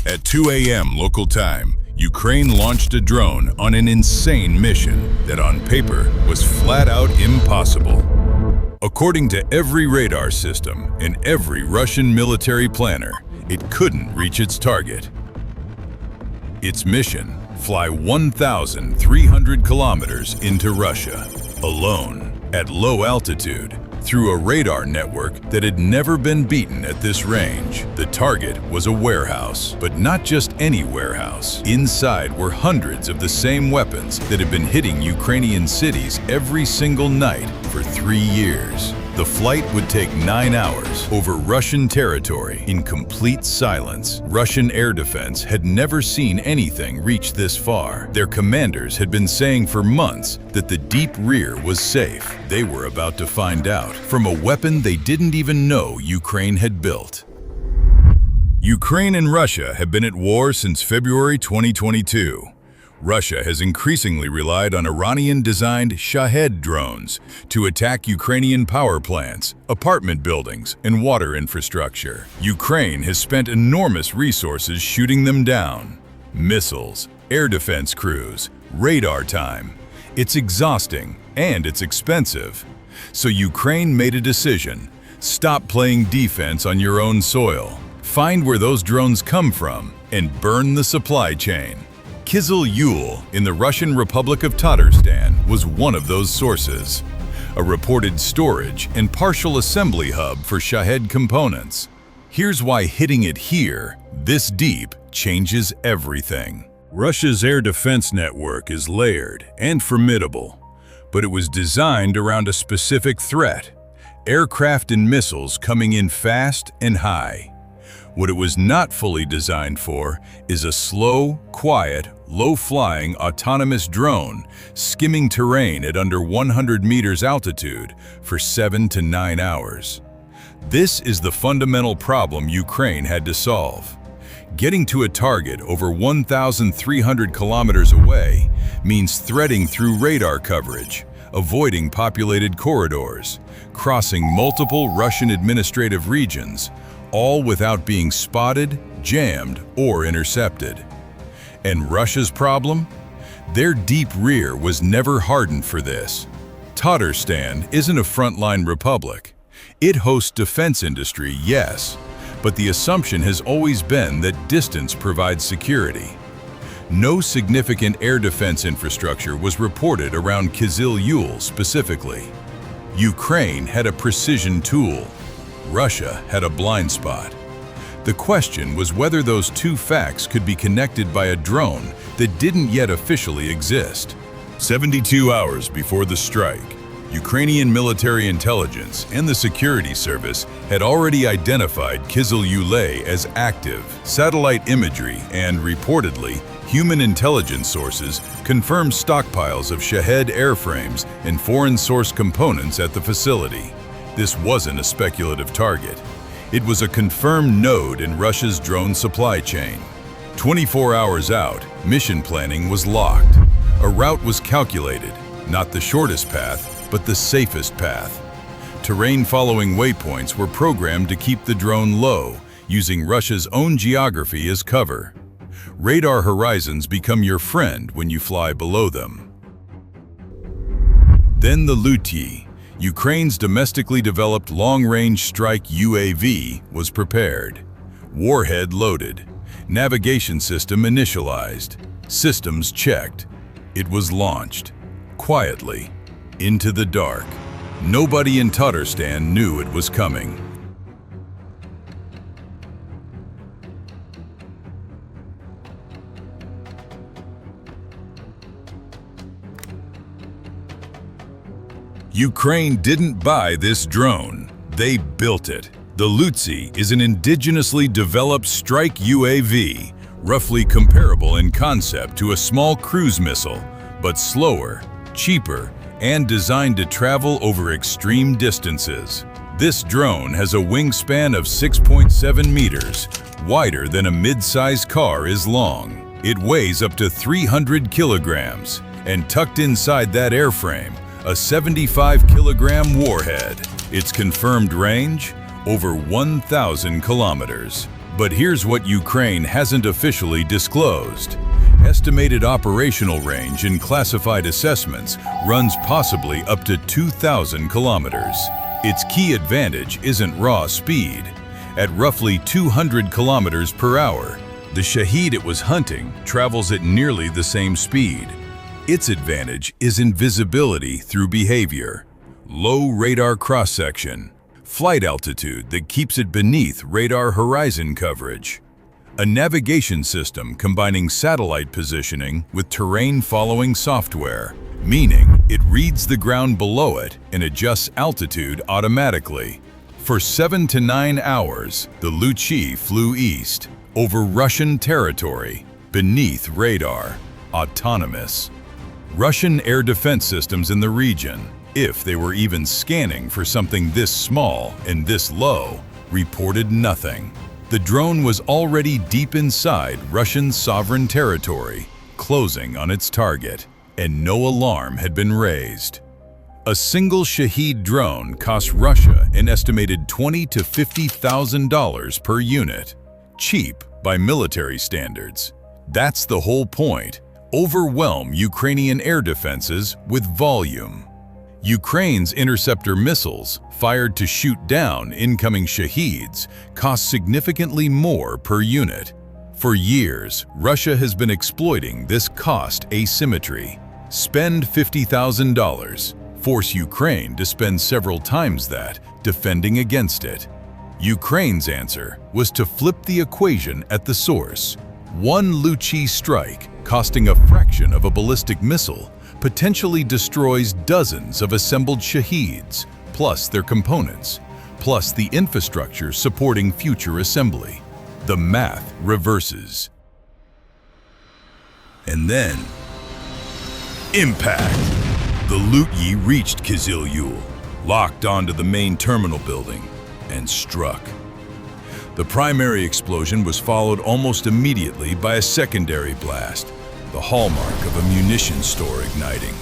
At 2 a.m. local time, Ukraine launched a drone on an insane mission that on paper was flat out impossible. According to every radar system and every Russian military planner, it couldn't reach its target. Its mission: fly 1,300 kilometers into Russia, alone, at low altitude, through a radar network that had never been beaten at this range. The target was a warehouse, but not just any warehouse. Inside were hundreds of the same weapons that had been hitting Ukrainian cities every single night for 3 years. The flight would take 9 hours over Russian territory in complete silence. Russian air defense had never seen anything reach this far. Their commanders had been saying for months that the deep rear was safe. They were about to find out from a weapon they didn't even know Ukraine had built. Ukraine and Russia have been at war since February 2022. Russia has increasingly relied on Iranian-designed Shahed drones to attack Ukrainian power plants, apartment buildings, and water infrastructure. Ukraine has spent enormous resources shooting them down. Missiles, air defense crews, radar time. It's exhausting and it's expensive. So Ukraine made a decision: stop playing defense on your own soil. Find where those drones come from and burn the supply chain. Kyzyl in the Russian Republic of Tatarstan was one of those sources, a reported storage and partial assembly hub for Shahed components. Here's why hitting it here, this deep, changes everything. Russia's air defense network is layered and formidable, but it was designed around a specific threat: aircraft and missiles coming in fast and high. What it was not fully designed for is a slow, quiet, low-flying autonomous drone skimming terrain at under 100 meters altitude for 7 to 9 hours. This is the fundamental problem Ukraine had to solve. Getting to a target over 1,300 kilometers away means threading through radar coverage, avoiding populated corridors, crossing multiple Russian administrative regions, all without being spotted, jammed, or intercepted. And Russia's problem? Their deep rear was never hardened for this. Tatarstan isn't a frontline republic. It hosts defense industry, yes, but the assumption has always been that distance provides security. No significant air defense infrastructure was reported around Kyzyl specifically. Ukraine had a precision tool. Russia had a blind spot. The question was whether those two facts could be connected by a drone that didn't yet officially exist. 72 hours before the strike, Ukrainian military intelligence and the security service had already identified Kyzyl as active. Satellite imagery and, reportedly, human intelligence sources confirmed stockpiles of Shahed airframes and foreign-source components at the facility. This wasn't a speculative target. It was a confirmed node in Russia's drone supply chain. 24 hours out, mission planning was locked. A route was calculated, not the shortest path, but the safest path. Terrain-following waypoints were programmed to keep the drone low, using Russia's own geography as cover. Radar horizons become your friend when you fly below them. Then the Lutyi, Ukraine's domestically developed long-range strike UAV, was prepared. Warhead loaded, navigation system initialized, systems checked. It was launched, quietly, into the dark. Nobody in Tatarstan knew it was coming. Ukraine didn't buy this drone, they built it. The Lutyi is an indigenously developed strike UAV, roughly comparable in concept to a small cruise missile, but slower, cheaper, and designed to travel over extreme distances. This drone has a wingspan of 6.7 meters, wider than a mid-size car is long. It weighs up to 300 kilograms, and tucked inside that airframe, a 75-kilogram warhead. Its confirmed range? Over 1,000 kilometers. But here's what Ukraine hasn't officially disclosed. Estimated operational range in classified assessments runs possibly up to 2,000 kilometers. Its key advantage isn't raw speed. At roughly 200 kilometers per hour, the Shahed it was hunting travels at nearly the same speed. Its advantage is in visibility through behavior, low radar cross-section, flight altitude that keeps it beneath radar horizon coverage, a navigation system combining satellite positioning with terrain-following software, meaning it reads the ground below it and adjusts altitude automatically. For 7 to 9 hours, the Lutyi flew east, over Russian territory, beneath radar, autonomous. Russian air defense systems in the region, if they were even scanning for something this small and this low, reported nothing. The drone was already deep inside Russian sovereign territory, closing on its target, and no alarm had been raised. A single Shahed drone cost Russia an estimated $20,000 to $50,000 per unit. Cheap by military standards. That's the whole point. Overwhelm Ukrainian air defenses with volume. Ukraine's interceptor missiles, fired to shoot down incoming Shaheds, cost significantly more per unit. For years, Russia has been exploiting this cost asymmetry. Spend $50,000, force Ukraine to spend several times that, defending against it. Ukraine's answer was to flip the equation at the source. One Lutyi strike, costing a fraction of a ballistic missile, potentially destroys dozens of assembled Shaheds, plus their components, plus the infrastructure supporting future assembly. The math reverses. And then, impact! The Lutyi reached Kyzyl, locked onto the main terminal building, and struck. The primary explosion was followed almost immediately by a secondary blast, the hallmark of a munitions store igniting.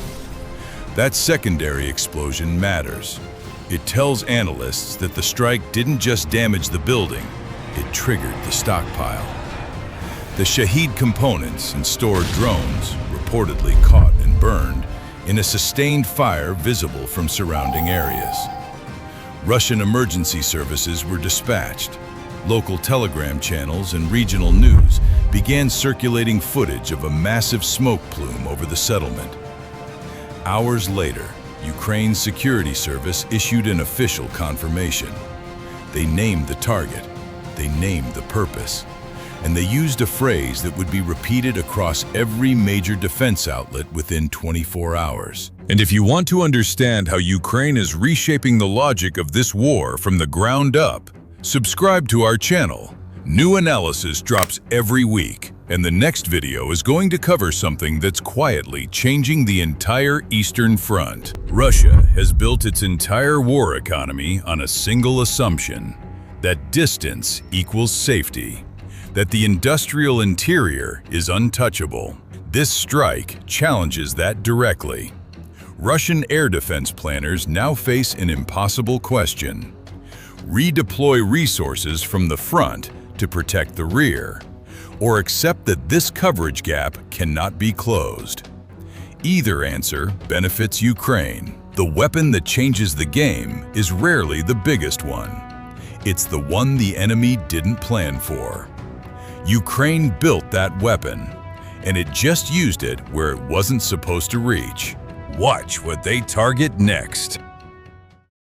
That secondary explosion matters. It tells analysts that the strike didn't just damage the building, it triggered the stockpile. The Shahed components and stored drones reportedly caught and burned in a sustained fire visible from surrounding areas. Russian emergency services were dispatched. Local telegram channels and regional news began circulating footage of a massive smoke plume over the settlement. Hours later, Ukraine's security service issued an official confirmation. They named the target, they named the purpose, and they used a phrase that would be repeated across every major defense outlet within 24 hours. And if you want to understand how Ukraine is reshaping the logic of this war from the ground up, subscribe to our channel. New analysis drops every week, and the next video is going to cover something that's quietly changing the entire Eastern Front. Russia has built its entire war economy on a single assumption: that distance equals safety, that the industrial interior is untouchable. This strike challenges that directly. Russian air defense planners now face an impossible question: redeploy resources from the front to protect the rear, or accept that this coverage gap cannot be closed. Either answer benefits Ukraine. The weapon that changes the game is rarely the biggest one. It's the one the enemy didn't plan for. Ukraine built that weapon, and it just used it where it wasn't supposed to reach. Watch what they target next.